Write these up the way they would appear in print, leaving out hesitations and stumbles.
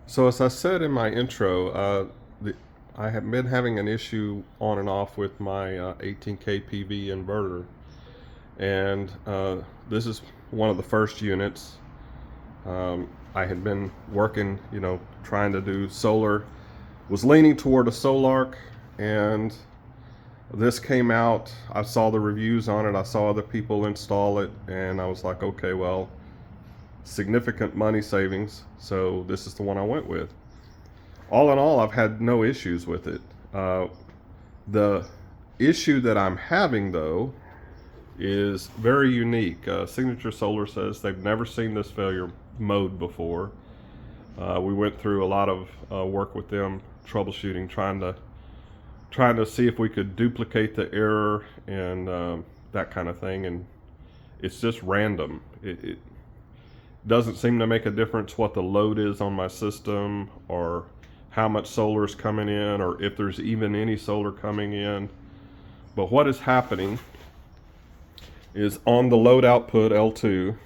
So as I said in my intro, I have been having an issue on and off with my 18K PV inverter, and this is one of the first units. I had been working, trying to do solar, was leaning toward a Solarc, and this came out. I saw the reviews on it. I saw other people install it, and I was like, okay, well, significant money savings. So this is the one I went with. All in all, I've had no issues with it. The issue that I'm having, though, is very unique. Signature Solar says they've never seen this failure mode before. We went through a lot of work with them, troubleshooting, trying to see if we could duplicate the error and that kind of thing, and it's just random. It doesn't seem to make a difference what the load is on my system, or how much solar is coming in, or if there's even any solar coming in. But what is happening is on the load output L2,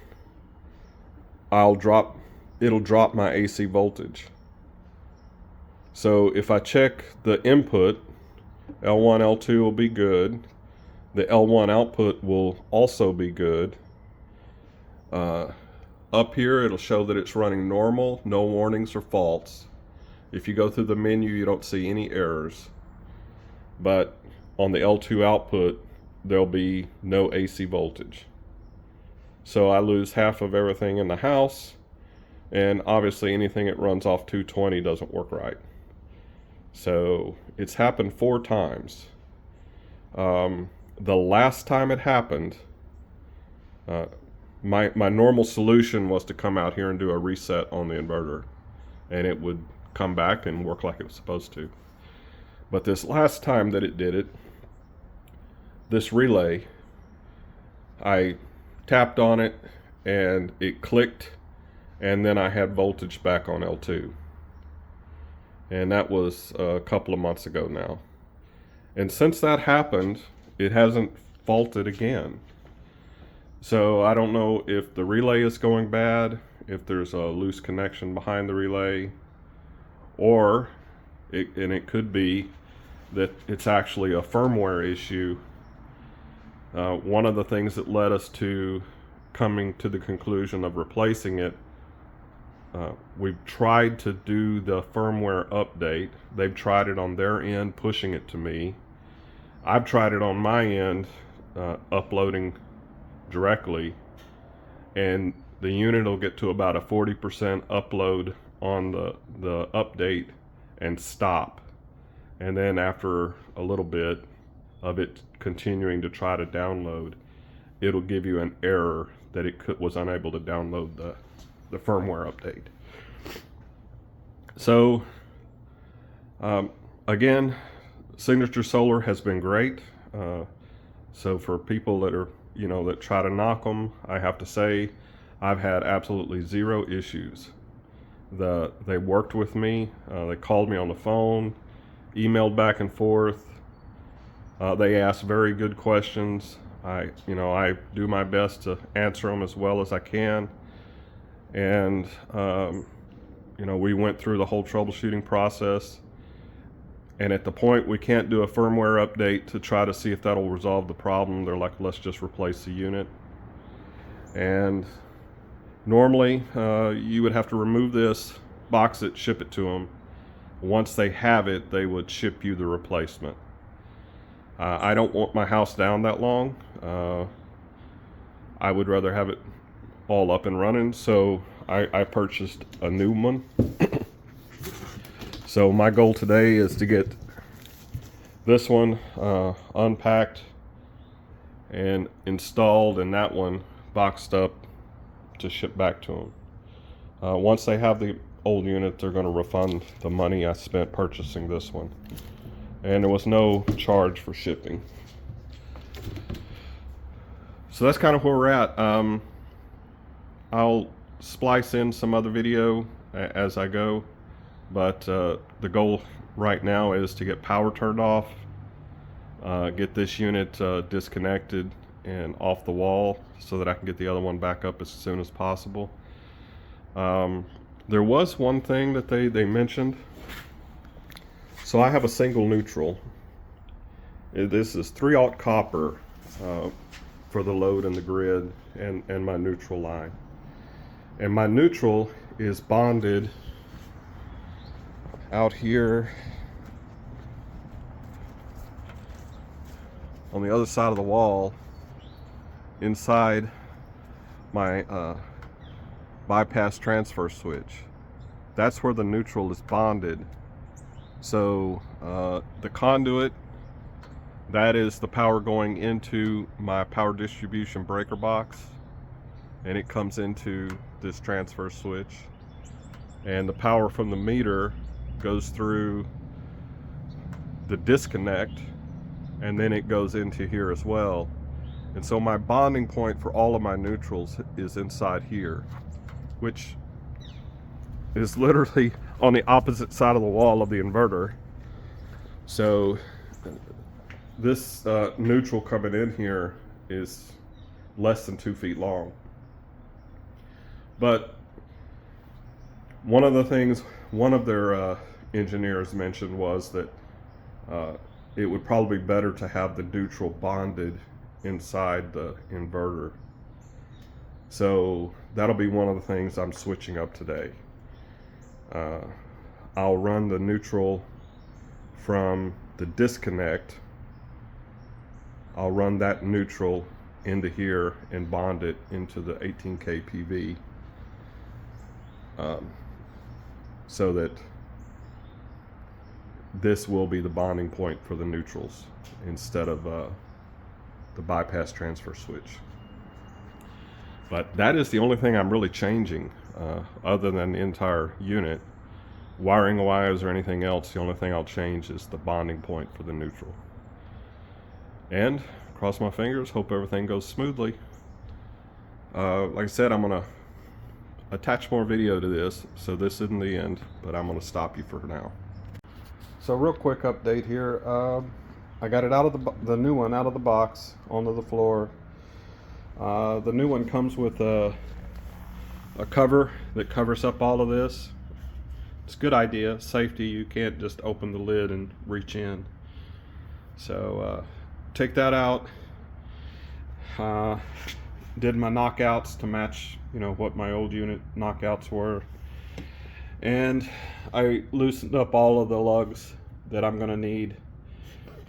it'll drop my AC voltage. So if I check the input, L1, L2 will be good. The L1 output will also be good. Up here, it'll show that it's running normal, no warnings or faults. If you go through the menu, you don't see any errors. But on the L2 output, there'll be no AC voltage. So I lose half of everything in the house, and obviously anything that runs off 220 doesn't work right. So it's happened 4 times. The last time it happened, my normal solution was to come out here and do a reset on the inverter, and it would come back and work like it was supposed to. But this last time that it did it, this relay, I tapped on it and it clicked, and then I had voltage back on L2. And that was a couple of months ago now. And since that happened, it hasn't faulted again. So I don't know if the relay is going bad, if there's a loose connection behind the relay, or it could be that it's actually a firmware issue. One of the things that led us to coming to the conclusion of replacing it, we've tried to do the firmware update. They've tried it on their end, pushing it to me. I've tried it on my end, uploading directly, and the unit will get to about a 40% upload on the update and stop. And then after a little bit of it continuing to try to download, it'll give you an error that it was unable to download the firmware update. So again, Signature Solar has been great. So for people that are, that try to knock them, I have to say I've had absolutely zero issues. They worked with me. They called me on the phone, emailed back and forth. They asked very good questions. I do my best to answer them as well as I can. And we went through the whole troubleshooting process. And at the point we can't do a firmware update to try to see if that'll resolve the problem, they're like, let's just replace the unit. And normally you would have to remove this, box it, ship it to them. Once they have it, they would ship you the replacement. I don't want my house down that long. I would rather have it all up and running, so I purchased a new one. So my goal today is to get this one unpacked and installed, and that one boxed up to ship back to them. Once they have the old unit, they're going to refund the money I spent purchasing this one. And there was no charge for shipping. So that's kind of where we're at. I'll splice in some other video as I go, but the goal right now is to get power turned off, get this unit disconnected and off the wall so that I can get the other one back up as soon as possible. There was one thing that they mentioned. So I have a single neutral. This is 3/0 copper for the load and the grid and my neutral line. And my neutral is bonded out here on the other side of the wall inside my bypass transfer switch. That's where the neutral is bonded. So the conduit, that is the power going into my power distribution breaker box, and it comes into this transfer switch. And the power from the meter goes through the disconnect, and then it goes into here as well. And so my bonding point for all of my neutrals is inside here, which is literally on the opposite side of the wall of the inverter. So this neutral coming in here is less than 2 feet long. But one of the things one of their engineers mentioned was that it would probably be better to have the neutral bonded inside the inverter. So that'll be one of the things I'm switching up today. I'll run the neutral from the disconnect. I'll run that neutral into here and bond it into the 18K PV, so that this will be the bonding point for the neutrals instead of the bypass transfer switch. But that is the only thing I'm really changing, other than the entire unit. Wiring wires or anything else, the only thing I'll change is the bonding point for the neutral. And cross my fingers, hope everything goes smoothly. Like I said, I'm gonna attach more video to this, so this isn't the end, but I'm gonna stop you for now. So real quick update here. I got it out of the new one out of the box onto the floor. The new one comes with a cover that covers up all of this. It's a good idea, safety. You can't just open the lid and reach in. So take that out. Did my knockouts to match, what my old unit knockouts were, and I loosened up all of the lugs that I'm gonna need.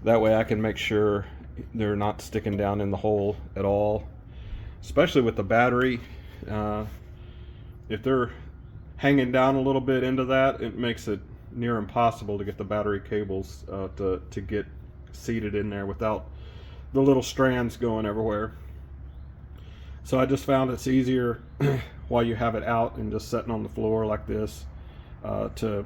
That way I can make sure they're not sticking down in the hole at all, especially with the battery. If they're hanging down a little bit into that, it makes it near impossible to get the battery cables to get seated in there without the little strands going everywhere. So I just found it's easier while you have it out and just sitting on the floor like this, to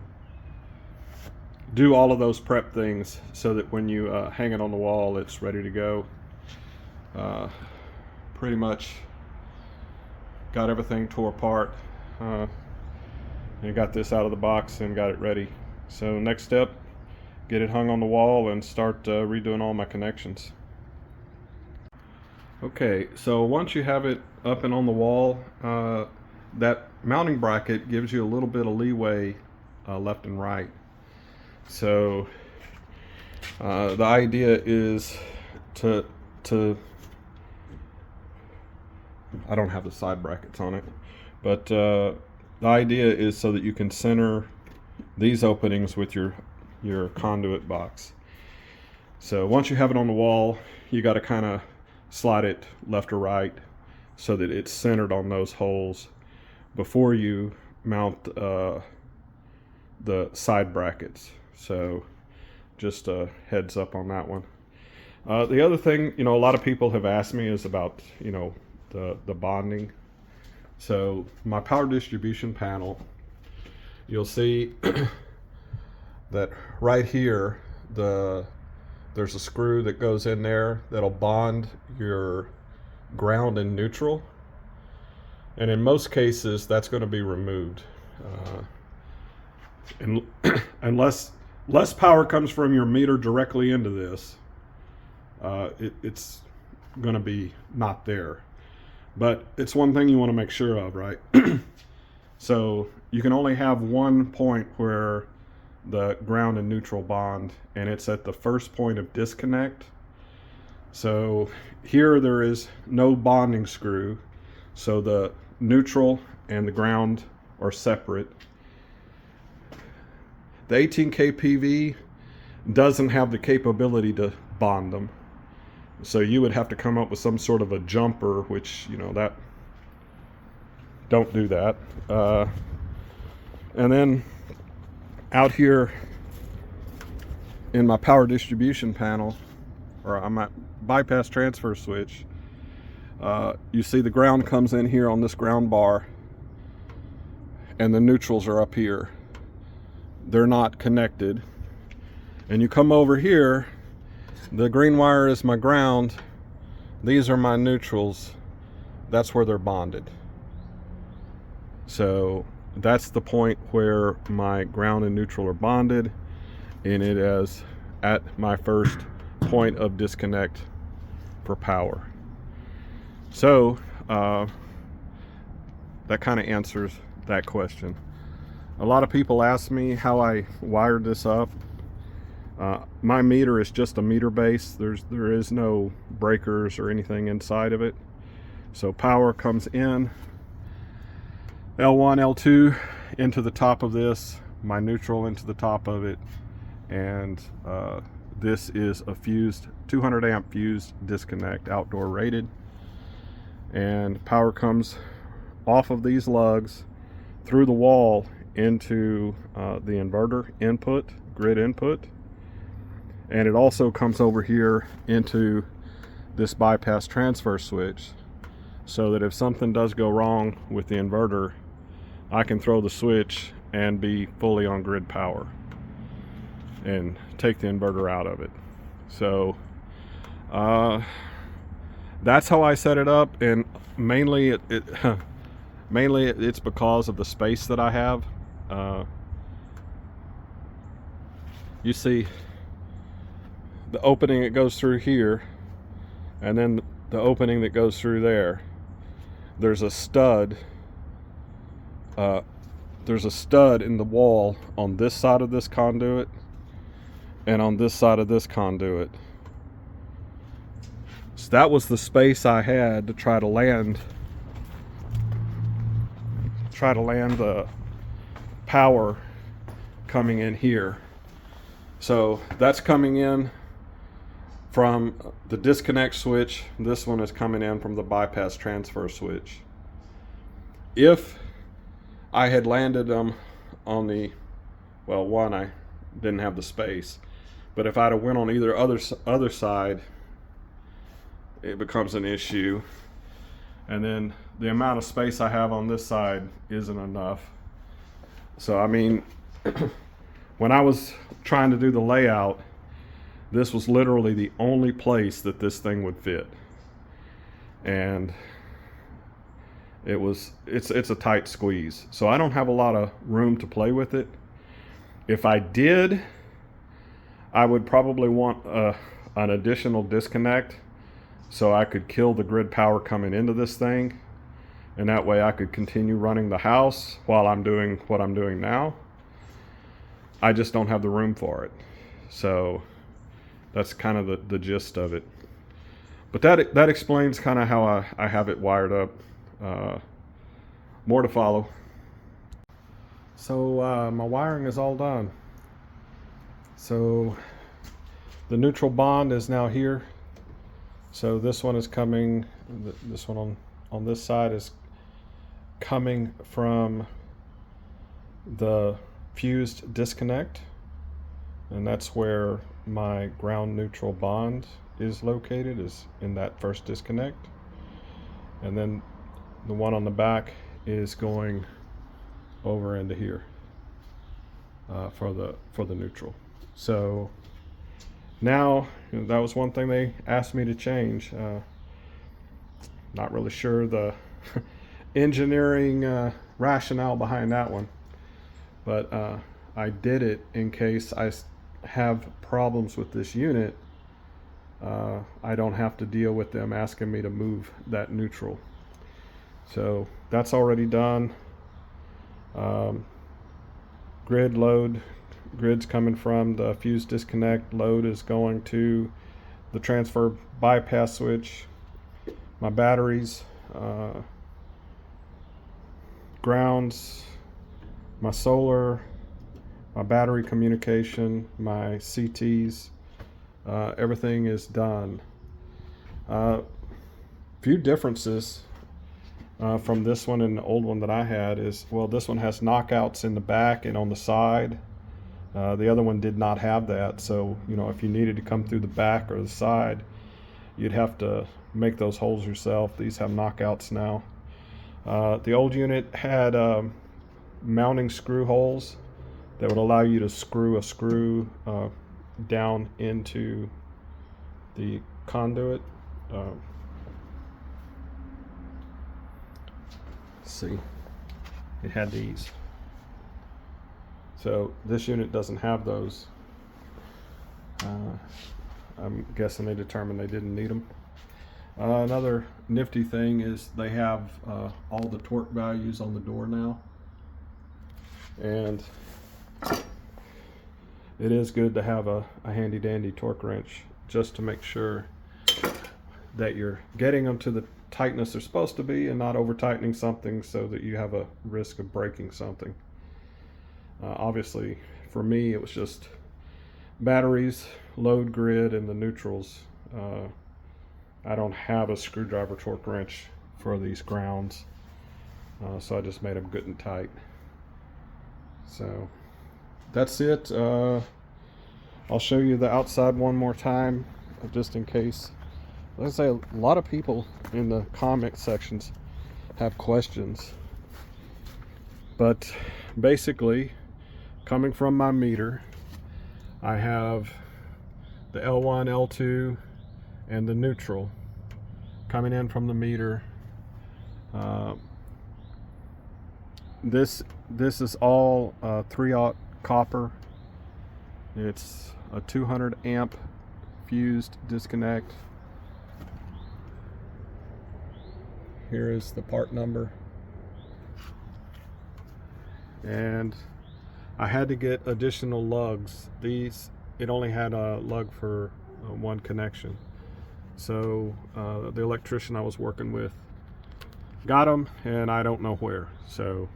do all of those prep things so that when you hang it on the wall, it's ready to go. Pretty much got everything tore apart. And got this out of the box and got it ready. So next step, get it hung on the wall and start redoing all my connections. Okay, so once you have it up and on the wall, that mounting bracket gives you a little bit of leeway left and right. So the idea is to I don't have the side brackets on it, but the idea is so that you can center these openings with your conduit box. So once you have it on the wall, you got to kind of slide it left or right so that it's centered on those holes before you mount the side brackets. So just a heads up on that one. The other thing, a lot of people have asked me is about, the bonding. So my power distribution panel, you'll see that right here, there's a screw that goes in there that'll bond your ground and neutral. And in most cases, that's going to be removed. And unless less power comes from your meter directly into this, it's going to be not there. But it's one thing you want to make sure of, right? So you can only have one point where the ground and neutral bond, and it's at the first point of disconnect. So here there is no bonding screw, so the neutral and the ground are separate. The 18K PV doesn't have the capability to bond them, so you would have to come up with some sort of a jumper, which, you know, that don't do that. And then out here in my power distribution panel, or on my bypass transfer switch, you see the ground comes in here on this ground bar, and the neutrals are up here. They're not connected. And you come over here, the green wire is my ground, these are my neutrals, that's where they're bonded. So that's the point where my ground and neutral are bonded, and it is at my first point of disconnect for power. So that kind of answers that question. A lot of people ask me how I wired this up. My meter is just a meter base. There is no breakers or anything inside of it. So power comes in L1, L2 into the top of this, my neutral into the top of it, and this is a fused 200 amp fused disconnect, outdoor rated, and power comes off of these lugs through the wall into the inverter input, grid input, and it also comes over here into this bypass transfer switch, so that if something does go wrong with the inverter, I can throw the switch and be fully on grid power and take the inverter out of it. So that's how I set it up, and mainly it's because of the space that I have. You see the opening that goes through here, and then the opening that goes through there. There's a stud. There's a stud in the wall on this side of this conduit and on this side of this conduit. So that was the space I had to try to land the power coming in here. So that's coming in from the disconnect switch. This one is coming in from the bypass transfer switch. If I had landed them on the, well, one, I didn't have the space, but if I'd have went on either other side, it becomes an issue. And then the amount of space I have on this side isn't enough. So I mean, when I was trying to do the layout, this was literally the only place that this thing would fit, and it's a tight squeeze. So I don't have a lot of room to play with it. If I did, I would probably want an additional disconnect so I could kill the grid power coming into this thing, and that way I could continue running the house while I'm doing what I'm doing now. I just don't have the room for it. So that's kind of the gist of it. But that explains kind of how I have it wired up. More to follow. So my wiring is all done. So the neutral bond is now here. So this one is coming, this one on this side is coming from the fused disconnect, and that's where my ground neutral bond is located, is in that first disconnect. And then the one on the back is going over into here for the neutral. So now, you know, that was one thing they asked me to change. Not really sure the engineering rationale behind that one, but I did it in case I have problems with this unit. I don't have to deal with them asking me to move that neutral. So that's already done. Um, grid's coming from the fuse disconnect. Load is going to the transfer bypass switch. My batteries, grounds, my solar, my battery communication, my CTs, everything is done. Few differences from this one and the old one that I had is, well, this one has knockouts in the back and on the side. The other one did not have that, so if you needed to come through the back or the side, you'd have to make those holes yourself. These have knockouts now. The old unit had mounting screw holes that would allow you to screw a screw down into the conduit. Let's see, it had these. So this unit doesn't have those. I'm guessing they determined they didn't need them. Another nifty thing is they have all the torque values on the door now, and it is good to have a handy dandy torque wrench just to make sure that you're getting them to the tightness they're supposed to be and not over tightening something so that you have a risk of breaking something. Obviously for me it was just batteries, load, grid, and the neutrals. I don't have a screwdriver torque wrench for these grounds, so I just made them good and tight. So that's it. I'll show you the outside one more time just in case. Like I say, a lot of people in the comment sections have questions, but basically coming from my meter, I have the L1, L2, and the neutral coming in from the meter. This is all 3/0 copper. It's a 200 amp fused disconnect. Here is the part number, and I had to get additional lugs. It only had a lug for one connection, so the electrician I was working with got them, and I don't know where. So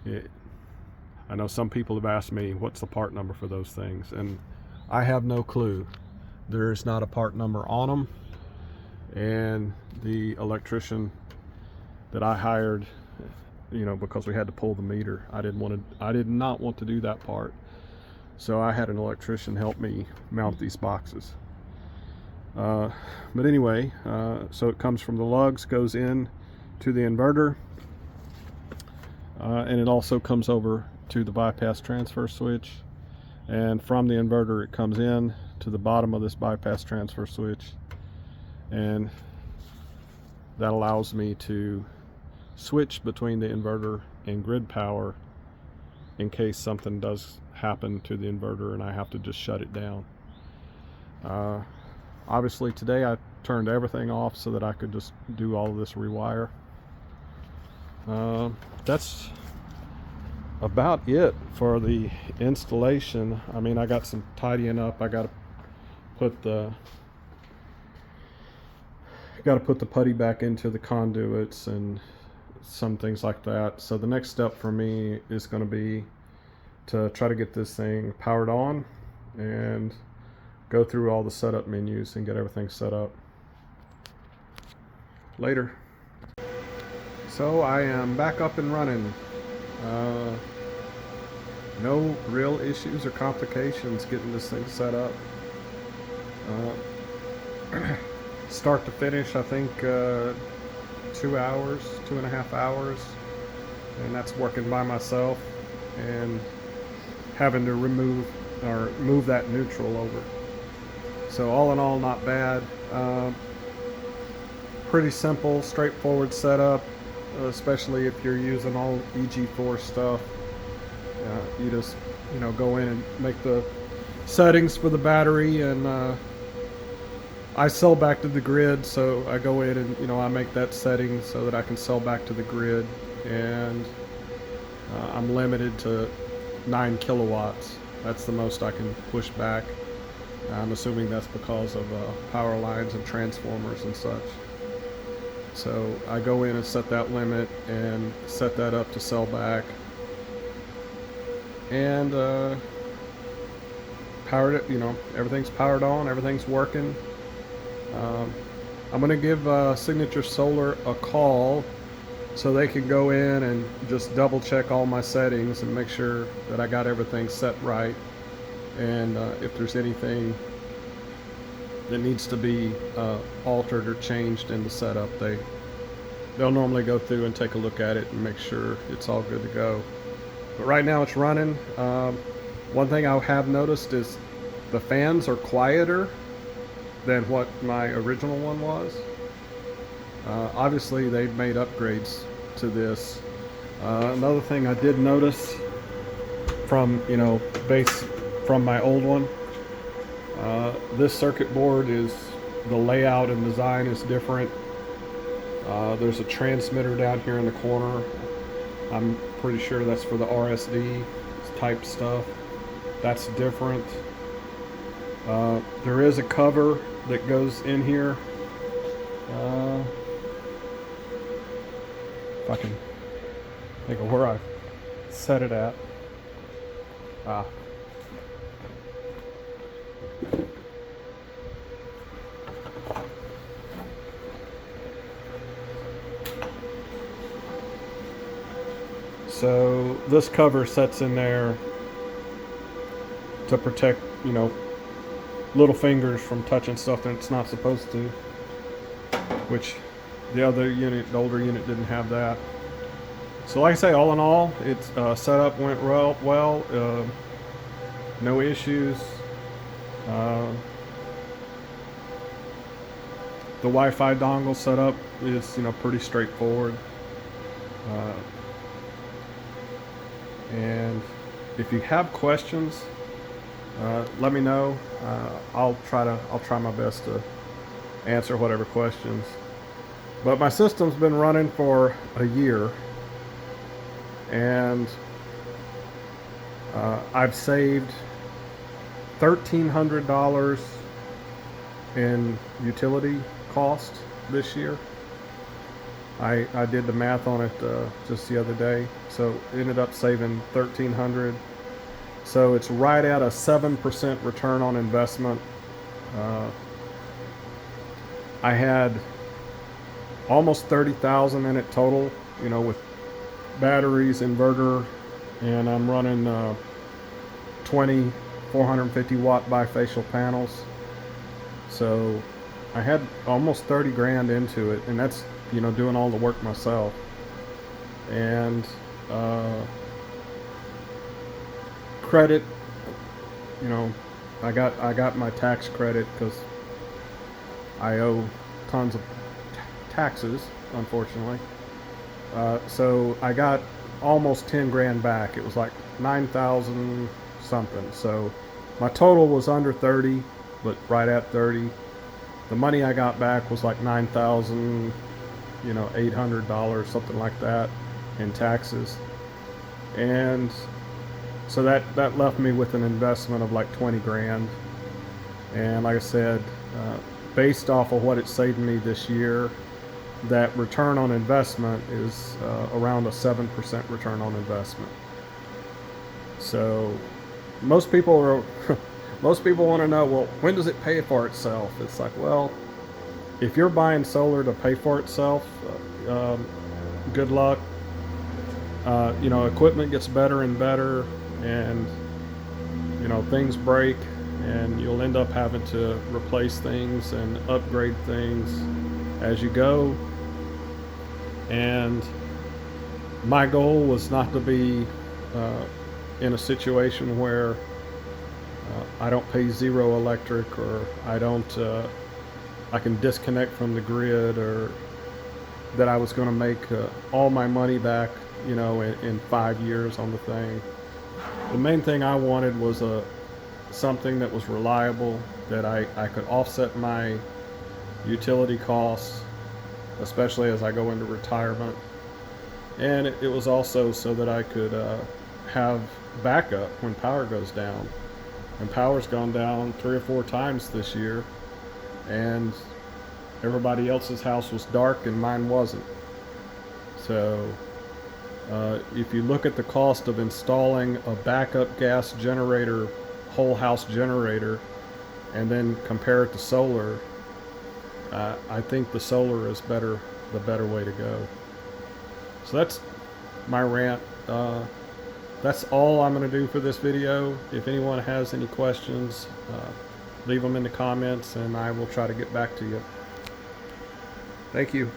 I know some people have asked me what's the part number for those things, and I have no clue. There's not a part number on them, and the electrician that I hired, because we had to pull the meter, I did not want to do that part, so I had an electrician help me mount these boxes. But anyway, so it comes from the lugs, goes in to the inverter, and it also comes over to the bypass transfer switch, and from the inverter it comes in to the bottom of this bypass transfer switch, and that allows me to switch between the inverter and grid power in case something does happen to the inverter and I have to just shut it down. Obviously today I turned everything off so that I could just do all of this rewire. That's about it for the installation. I mean, I got some tidying up. I got to put the putty back into the conduits and some things like that. So the next step for me is going to be to try to get this thing powered on and go through all the setup menus and get everything set up. Later. So I am back up and running. No real issues or complications getting this thing set up. Start to finish, I think 2 hours, 2.5 hours, and that's working by myself and having to move that neutral over. So all in all, not bad. Pretty simple, straightforward setup, especially if you're using all EG4 stuff. You just go in and make the settings for the battery, and I sell back to the grid, so I go in and I make that setting so that I can sell back to the grid, and I'm limited to 9 kilowatts. That's the most I can push back. I'm assuming that's because of power lines and transformers and such. So I go in and set that limit and set that up to sell back. And powered it, everything's powered on, everything's working. I'm going to give Signature Solar a call so they can go in and just double check all my settings and make sure that I got everything set right. And if there's anything that needs to be altered or changed in the setup, they'll normally go through and take a look at it and make sure it's all good to go. But right now it's running. One thing I have noticed is the fans are quieter than what my original one was. Obviously they've made upgrades to this. Another thing I did notice from from my old one, this circuit board is, the layout and design is different. There's a transmitter down here in the corner. I'm pretty sure that's for the RSD type stuff. That's different. There is a cover that goes in here. If I can think of where I set it at. So this cover sets in there to protect, little fingers from touching stuff that it's not supposed to, which the other unit, the older unit, didn't have that. So like I say, all in all, its setup went well. No issues. The Wi-Fi dongle setup is, pretty straightforward. And if you have questions, let me know. I'll try my best to answer whatever questions. But my system's been running for a year, and I've saved $1,300 in utility cost this year. I did the math on it just the other day, so ended up saving $1,300. So it's right at a 7% return on investment. I had almost 30,000 in it total, with batteries, inverter, and I'm running 20 450 watt bifacial panels. So I had almost 30 grand into it, and that's doing all the work myself. And credit, I got my tax credit because I owe tons of taxes, unfortunately. So I got almost 10 grand back. It was like 9,000 something. So my total was under 30, but right at 30. The money I got back was like 9,000, $800, something like that, in taxes. And so that left me with an investment of like 20 grand. And like I said, based off of what it saved me this year, that return on investment is around a 7% return on investment. So most people want to know, well, when does it pay for itself? It's like, well, if you're buying solar to pay for itself, good luck. Equipment gets better and better, and things break, and you'll end up having to replace things and upgrade things as you go. And my goal was not to be in a situation where I don't pay zero electric, or I can disconnect from the grid, or that I was going to make all my money back, in 5 years on the thing. The main thing I wanted was something that was reliable, that I could offset my utility costs, especially as I go into retirement. and it was also so that I could have backup when power goes down. And power's gone down 3 or 4 times this year, and everybody else's house was dark and mine wasn't. So if you look at the cost of installing a backup gas generator, whole house generator, and then compare it to solar, I think the solar is the better way to go. So that's my rant. That's all I'm going to do for this video. If anyone has any questions, leave them in the comments and I will try to get back to you. Thank you.